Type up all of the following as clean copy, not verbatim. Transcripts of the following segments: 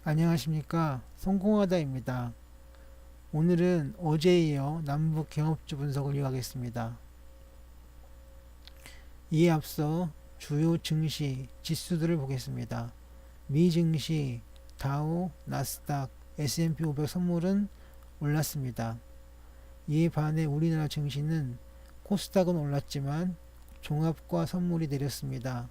안녕하십니까, 성공하다입니다. 오늘은 어제에 이어 남북 경합주 분석을 이어가겠습니다. 이에 앞서 주요 증시 지수들을 보겠습니다. 미 증시, 다우, 나스닥, S&P 500 선물은 올랐습니다. 이에 반해 우리나라 증시는 코스닥은 올랐지만 종합과 선물이 내렸습니다.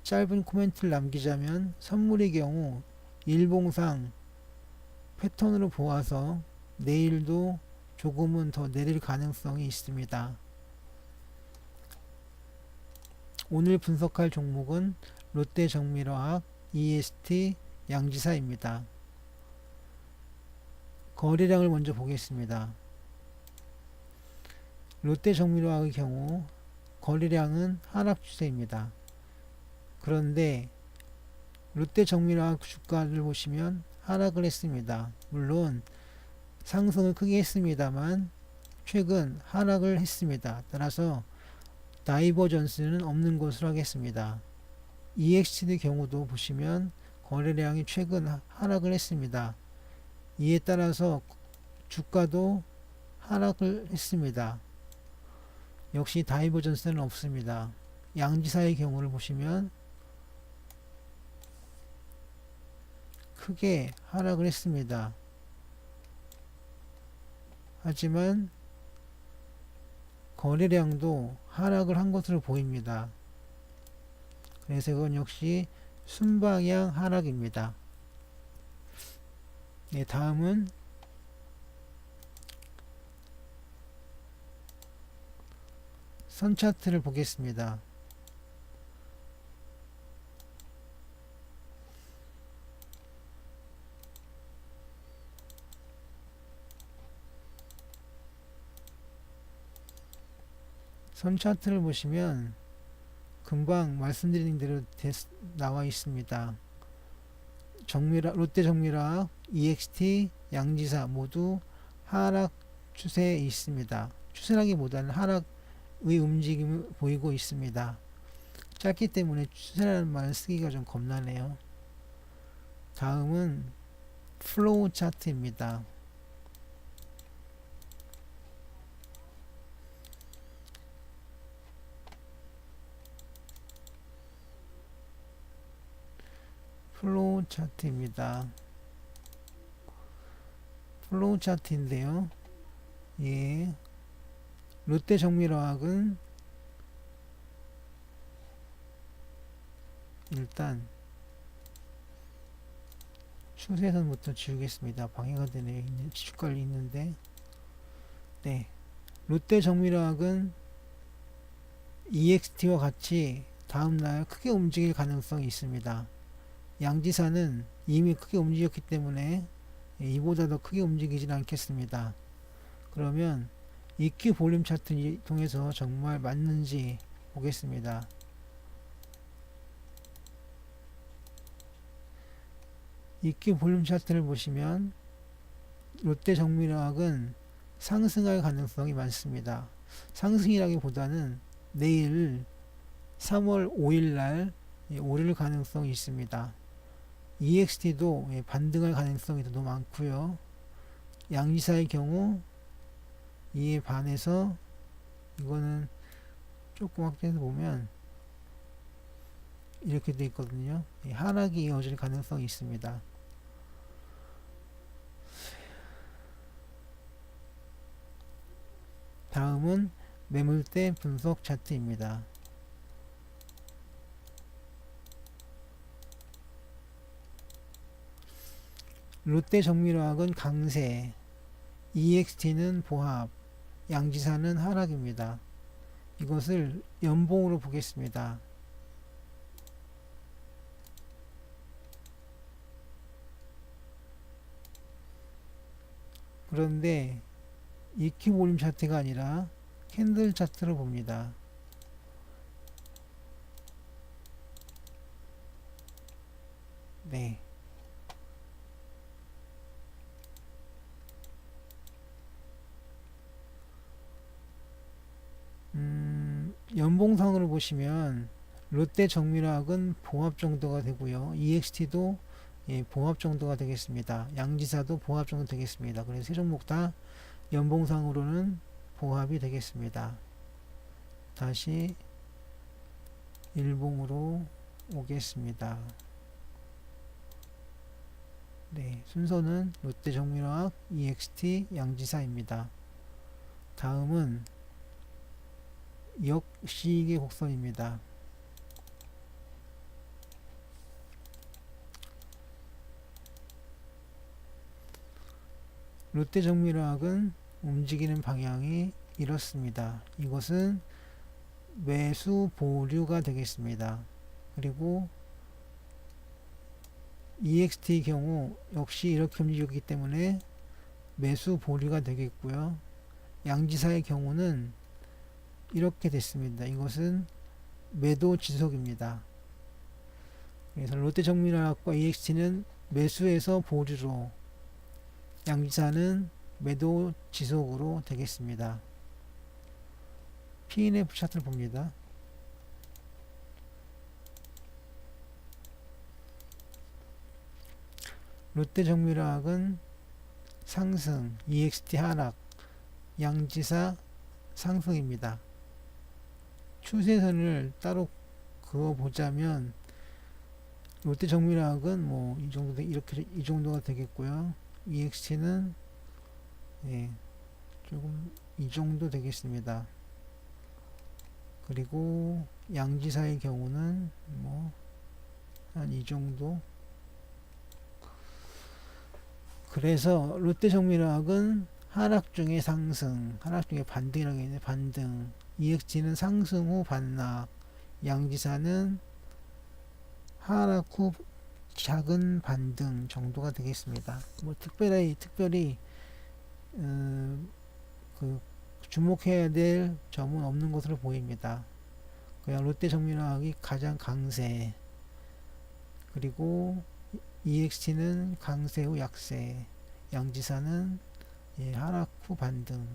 짧은 코멘트를 남기자면 선물의 경우 일봉상 패턴으로 보아서 내일도 조금은 더 내릴 가능성이 있습니다. 오늘 분석할 종목은 롯데정밀화학, EST, 양지사입니다. 거래량을 먼저 보겠습니다. 롯데정밀화학의 경우 거래량은 하락 추세입니다. 그런데 롯데정밀화학 주가를 보시면 하락을 했습니다. 물론 상승을 크게 했습니다만 최근 하락을 했습니다. 따라서 다이버전스는 없는 것으로 하겠습니다. EXT의 경우도 보시면 거래량이 최근 하락을 했습니다. 이에 따라서 주가도 하락을 했습니다. 역시 다이버전스는 없습니다. 양지사의 경우를 보시면 크게 하락을 했습니다. 하지만 거래량도 하락을 한 것으로 보입니다. 그래서 이건 역시 순방향 하락입니다. 네, 다음은 선 차트를 보겠습니다. 선 차트를 보시면 금방 말씀드린 대로 나와 있습니다. 롯데정밀화학, EXT, 양지사 모두 하락 추세에 있습니다. 추세라기보다는 하락의 움직임을 보이고 있습니다. 짧기 때문에 추세라는 말을 쓰기가 좀 겁나네요. 다음은 플로우 차트입니다. 플로우 차트입니다. 플로우 차트인데요. 예. 롯데정밀화학은 일단 추세선부터 지우겠습니다. 방해가 되네요. 주가를 있는데. 네. 롯데정밀화학은 EXT와 같이 다음날 크게 움직일 가능성이 있습니다. 양지사는 이미 크게 움직였기 때문에 이보다 더 크게 움직이진 않겠습니다. 그러면 EQ 볼륨 차트 통해서 정말 맞는지 보겠습니다. EQ 볼륨 차트를 보시면 롯데정밀화학은 상승할 가능성이 많습니다. 상승이라기보다는 내일 3월 5일날 오를 가능성이 있습니다. EXT도 반등할 가능성이 더 많고요. 양지사의 경우 이에 반해서 이거는 조금 확대해서 보면 이렇게 되어 있거든요. 하락이 이어질 가능성이 있습니다. 다음은 매물대 분석 차트입니다. 롯데정밀화학은 강세, EXT는 보합, 양지사는 하락입니다. 이것을 연봉으로 보겠습니다. 그런데 EQ 볼륨 차트가 아니라 캔들 차트로 봅니다. 네. 연봉상으로 보시면 롯데정밀화학은 봉합 정도가 되고요. EXT도 예, 봉합 정도가 되겠습니다. 양지사도 봉합 정도 되겠습니다. 그래서 세 종목 다 연봉상으로는 봉합이 되겠습니다. 다시 일봉으로 오겠습니다. 네, 순서는 롯데정밀화학, EXT, 양지사입니다. 다음은 역시익의 곡선입니다. 롯데정밀화학은 움직이는 방향이 이렇습니다. 이것은 매수 보류가 되겠습니다. 그리고 EXT의 경우 역시 이렇게 움직이기 때문에 매수 보류가 되겠고요. 양지사의 경우는 이렇게 됐습니다. 이것은 매도 지속입니다. 그래서 롯데정밀화학과 EXT는 매수에서 보류로, 양지사는 매도 지속으로 되겠습니다. P&F 차트를 봅니다. 롯데정밀화학은 상승, EXT 하락, 양지사 상승입니다. 추세선을 따로 그어보자면 롯데정밀화학은 뭐 이 정도, 이렇게 이 정도가 되겠고요. EXT는 예, 조금 이 정도 되겠습니다. 그리고 양지사의 경우는 뭐 한 이 정도. 그래서 롯데정밀화학은 하락 중에 상승, 하락 중에 반등이라고 했는데 반등, EXT는 상승 후 반락, 양지사는 하락 후 작은 반등 정도가 되겠습니다. 뭐 특별히 그 주목해야 될 점은 없는 것으로 보입니다. 그냥 롯데정밀화학이 가장 강세, 그리고 EXT는 강세 후 약세, 양지사는 예, 하락 후 반등.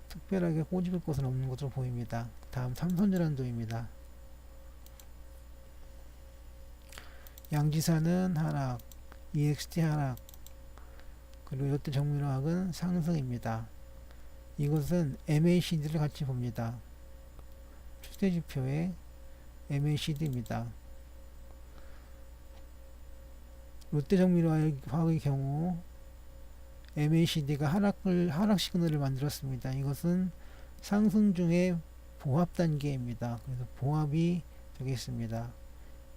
특별하게 꼬집을 것은 없는 것으로 보입니다. 다음 삼성전환도입니다. 양지사는 하락, EXT 하락, 그리고 롯데정밀화학은 상승입니다. 이것은 MACD를 같이 봅니다. 추세지표의 MACD입니다. 롯데정밀화학의 경우 MACD가 하락 시그널을 만들었습니다. 이것은 상승 중에 봉합 단계입니다. 그래서 봉합이 되겠습니다.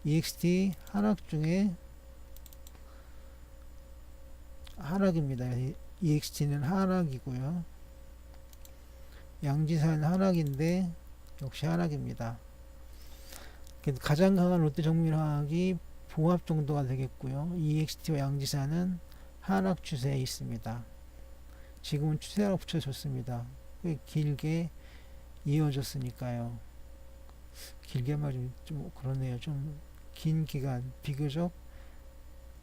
EXT 하락 중에 하락입니다. EXT는 하락이고요. 양지사는 하락인데 역시 하락입니다. 가장 강한 롯데정밀화학이 봉합 정도가 되겠고요. EXT와 양지사는 하락 추세에 있습니다. 지금은 추세가 붙여졌습니다. 꽤 길게 이어졌으니까요. 길게 말이 좀 그러네요. 좀 긴 기간, 비교적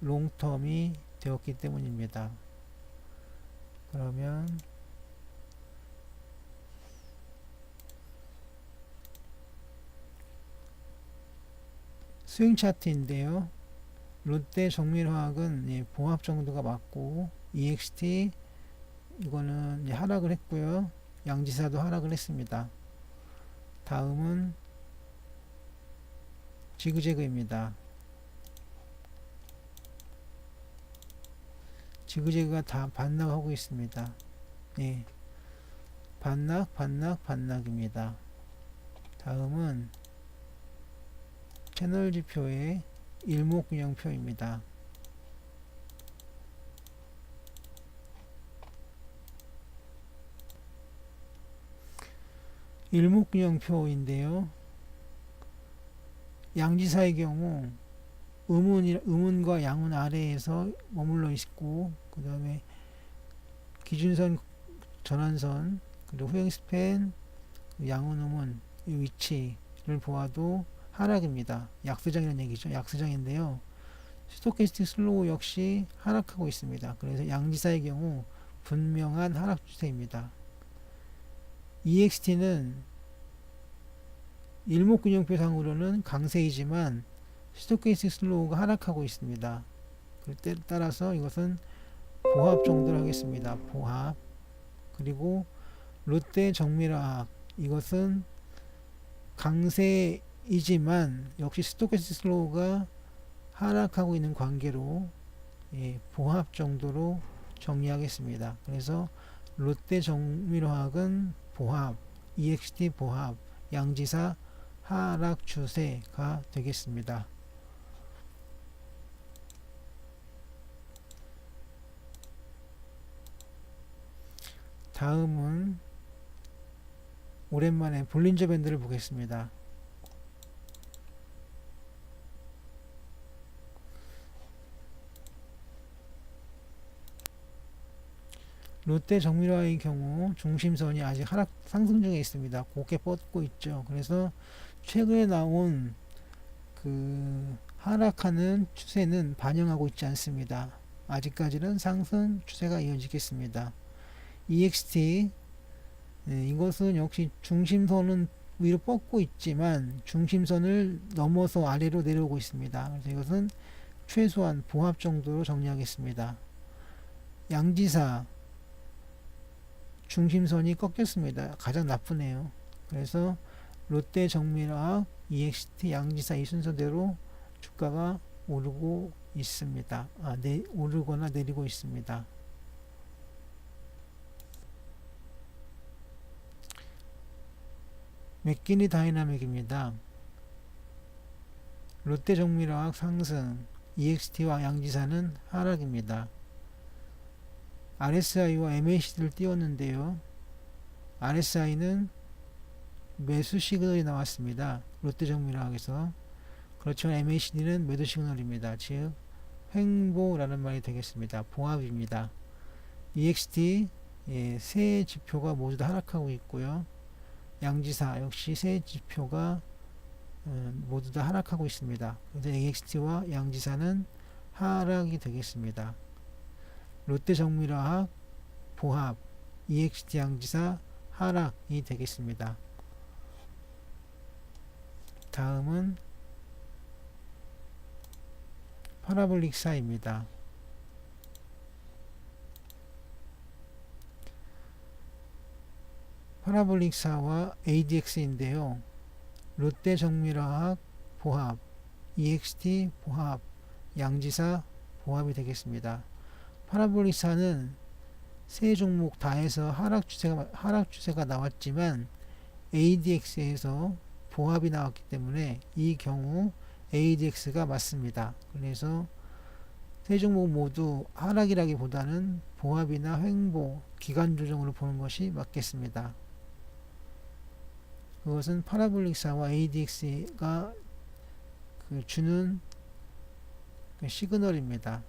롱텀이 되었기 때문입니다. 그러면 스윙 차트인데요. 롯데정밀화학은 예, 봉합 정도가 맞고 EXT 이거는 예, 하락을 했고요. 양지사도 하락을 했습니다. 다음은 지그재그입니다. 지그재그가 다 반락하고 있습니다. 예, 반락입니다. 다음은 채널 지표의 일목균형표입니다. 일목균형표인데요. 양지사의 경우 음운과 양운 아래에서 머물러 있고, 그 다음에 기준선, 전환선, 그리고 후행 스팬, 양운, 음운 이 위치를 보아도 하락입니다. 약세장이라는 얘기죠. 약세장인데요. 스토캐스틱 슬로우 역시 하락하고 있습니다. 그래서 양지사의 경우 분명한 하락 추세입니다. EXT는 일목균형표상으로는 강세이지만 스토캐스틱 슬로우가 하락하고 있습니다. 따라서 이것은 보합 정도로 하겠습니다. 보합. 그리고 롯데 정밀화학, 이것은 강세이지만 역시 스토캐스틱 슬로우가 하락하고 있는 관계로 보합 정도로 정리하겠습니다. 그래서 롯데 정밀화학은 보합, EXT 보합, 양지사 하락 추세가 되겠습니다. 다음은 오랜만에 볼린저 밴드를 보겠습니다. 롯데 정밀화의 경우 중심선이 아직 하락 상승 중에 있습니다. 곱게 뻗고 있죠. 그래서 최근에 나온 그 하락하는 추세는 반영하고 있지 않습니다. 아직까지는 상승 추세가 이어지겠습니다. EXT, 이것은 역시 중심선은 위로 뻗고 있지만 중심선을 넘어서 아래로 내려오고 있습니다. 그래서 이것은 최소한 보합 정도로 정리하겠습니다. 양지사, 중심선이 꺾였습니다. 가장 나쁘네요. 그래서 롯데 정밀화학, EXT, 양지사 이 순서대로 주가가 오르고 있습니다. 오르거나 내리고 있습니다. 맥기니 다이나믹입니다. 롯데 정밀화학 상승, EXT와 양지사는 하락입니다. RSI와 MACD를 띄웠는데요. RSI는 매수 시그널이 나왔습니다. 롯데 정밀화학에서. 그렇지만 MACD는 매도 시그널입니다. 즉 횡보라는 말이 되겠습니다. 보합입니다. EXT, 세 지표가 모두 다 하락하고 있고요. 양지사 역시 세 지표가 모두 다 하락하고 있습니다. 그래서 EXT와 양지사는 하락이 되겠습니다. 롯데 정밀화학 보합, EXT 양지사 하락이 되겠습니다. 다음은 파라볼릭사입니다. 파라볼릭사와 ADX인데요. 롯데 정밀화학 보합, EXT 보합, 양지사 보합이 되겠습니다. 파라볼릭사는 세 종목 다 해서 하락 추세가 나왔지만 ADX에서 보합이 나왔기 때문에 이 경우 ADX가 맞습니다. 그래서 세 종목 모두 하락이라기보다는 보합이나 횡보, 기간 조정으로 보는 것이 맞겠습니다. 그것은 파라볼릭사와 ADX가 주는 시그널입니다.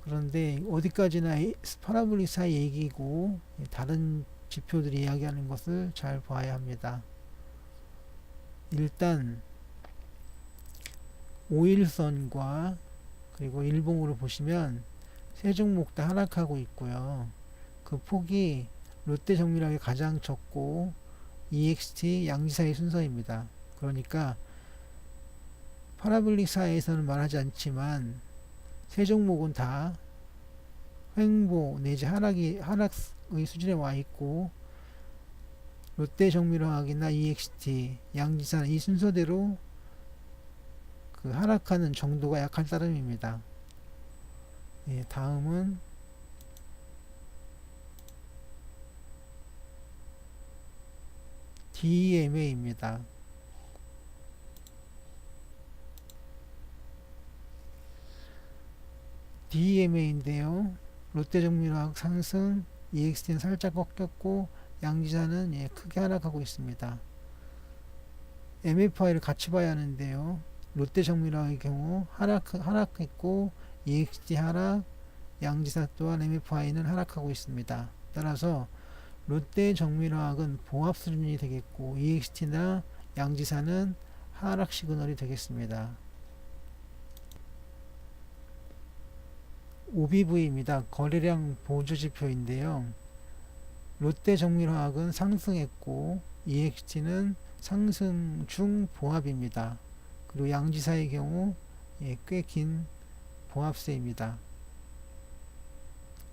그런데 어디까지나 파라볼릭사 얘기고 다른 지표들이 이야기하는 것을 잘 봐야 합니다. 일단 5일선과 그리고 일봉으로 보시면 세 종목 다 하락하고 있고요. 그 폭이 롯데 정밀하게 가장 적고 EXT 양지사의 순서입니다. 그러니까 파라볼릭사에서는 말하지 않지만 세 종목은 다 횡보 내지 하락의 수준에 와 있고 롯데 정밀화학이나 EXT, 양지사는 이 순서대로 하락하는 정도가 약할 따름입니다. 다음은 DMA입니다. DMA인데요. 롯데정밀화학 상승, EXT는 살짝 꺾였고 양지사는 크게 하락하고 있습니다. MFI를 같이 봐야 하는데요. 롯데정밀화학의 경우 하락했고 EXT 하락, 양지사 또한 MFI는 하락하고 있습니다. 따라서 롯데정밀화학은 보합 수준이 되겠고 EXT나 양지사는 하락 시그널이 되겠습니다. OBV입니다. 거래량 보조지표인데요. 롯데정밀화학은 상승했고 EXT는 상승 중 보합입니다. 그리고 양지사의 경우 꽤 긴 보합세입니다.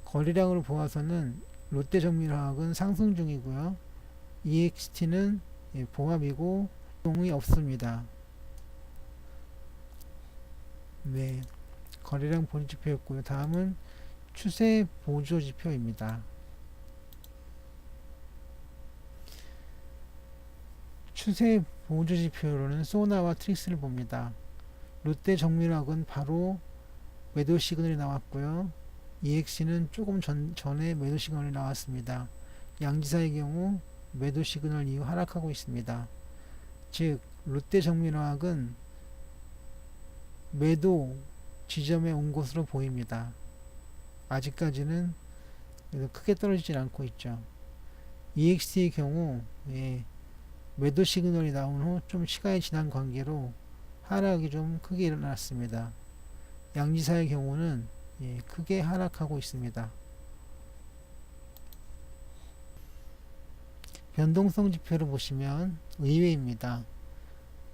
거래량으로 보아서는 롯데정밀화학은 상승 중이고요. EXT는 보합이고 동이 없습니다. 네, 거래량 본지표였고요. 다음은 추세 보조 지표입니다. 추세 보조 지표로는 소나와 트릭스를 봅니다. 롯데정밀화학은 바로 매도 시그널이 나왔고요. EX는 조금 전에 매도 시그널이 나왔습니다. 양지사의 경우 매도 시그널 이후 하락하고 있습니다. 즉 롯데정밀화학은 매도 지점에 온 것으로 보입니다. 아직까지는 크게 떨어지진 않고 있죠. EXT의 경우 매도 시그널이 나온 후 좀 시간이 지난 관계로 하락이 좀 크게 일어났습니다. 양지사의 경우는 크게 하락하고 있습니다. 변동성 지표를 보시면 의외입니다.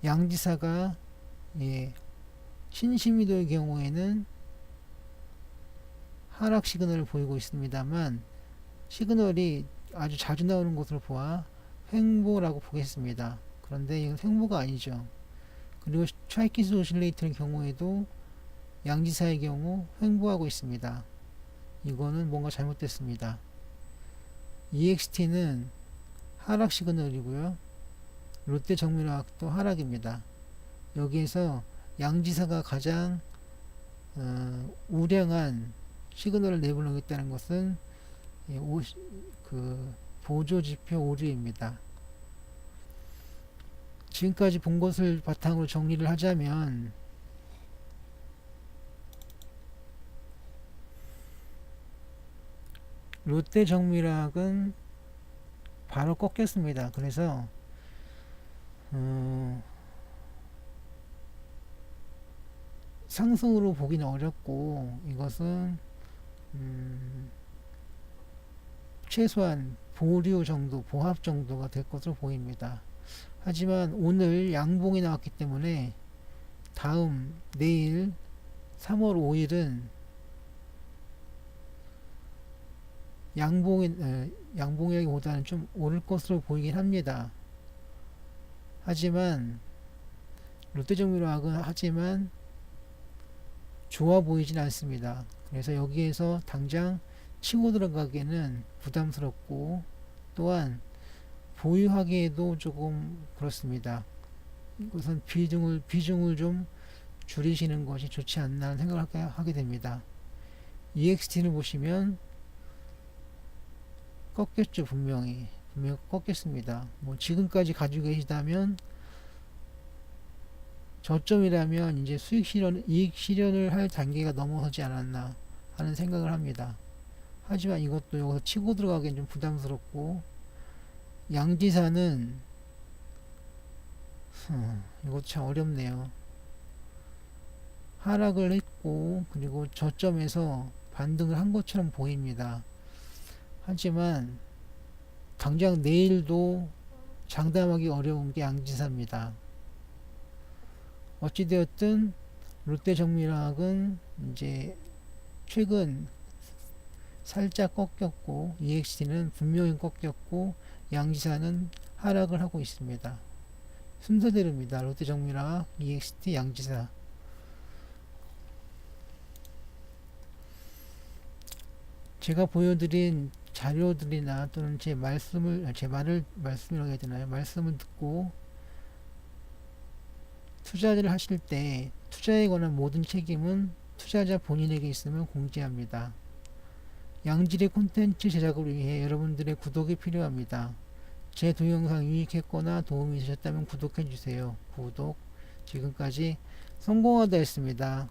양지사가 신시미도의 경우에는 하락 시그널을 보이고 있습니다만 시그널이 아주 자주 나오는 것으로 보아 횡보라고 보겠습니다. 그런데 이건 횡보가 아니죠. 그리고 트라이키스 오실레이터의 경우에도 양지사의 경우 횡보하고 있습니다. 이거는 뭔가 잘못됐습니다. EXT는 하락 시그널이고요. 롯데정밀화학도 하락입니다. 여기에서 양지사가 가장 우량한 시그널을 내보내겠다는 것은 보조지표 오류입니다. 지금까지 본 것을 바탕으로 정리를 하자면 롯데정밀화학은 바로 꺾였습니다. 그래서 상승으로 보기는 어렵고 이것은 최소한 보류 정도, 보합 정도가 될 것으로 보입니다. 하지만 오늘 양봉이 나왔기 때문에 다음 내일 3월 5일은 양봉이라기보다는 좀 오를 것으로 보이긴 합니다. 하지만 롯데정밀화학은 좋아 보이진 않습니다. 그래서 여기에서 당장 치고 들어가기에는 부담스럽고 또한 보유하기에도 조금 그렇습니다. 이것은 비중을 좀 줄이시는 것이 좋지 않나 하는 생각을 하게 됩니다. EXT를 보시면 꺾였죠. 분명히 꺾였습니다. 뭐 지금까지 가지고 계시다면 저점이라면 이제 이익 실현을 할 단계가 넘어서지 않았나 하는 생각을 합니다. 하지만 이것도 여기서 치고 들어가기엔 좀 부담스럽고 양지사는 이거 참 어렵네요. 하락을 했고 그리고 저점에서 반등을 한 것처럼 보입니다. 하지만 당장 내일도 장담하기 어려운 게 양지사입니다. 어찌되었든 롯데정밀화학은 이제 최근 살짝 꺾였고 EXT는 분명히 꺾였고 양지사는 하락을 하고 있습니다. 순서대로입니다. 롯데정밀화학, EXT, 양지사. 제가 보여드린 자료들이나 또는 제 말씀을 듣고 투자를 하실 때 투자에 관한 모든 책임은 투자자 본인에게 있음을 공지합니다. 양질의 콘텐츠 제작을 위해 여러분들의 구독이 필요합니다. 제 동영상 유익했거나 도움이 되셨다면 구독해주세요. 구독. 지금까지 성공하다 했습니다.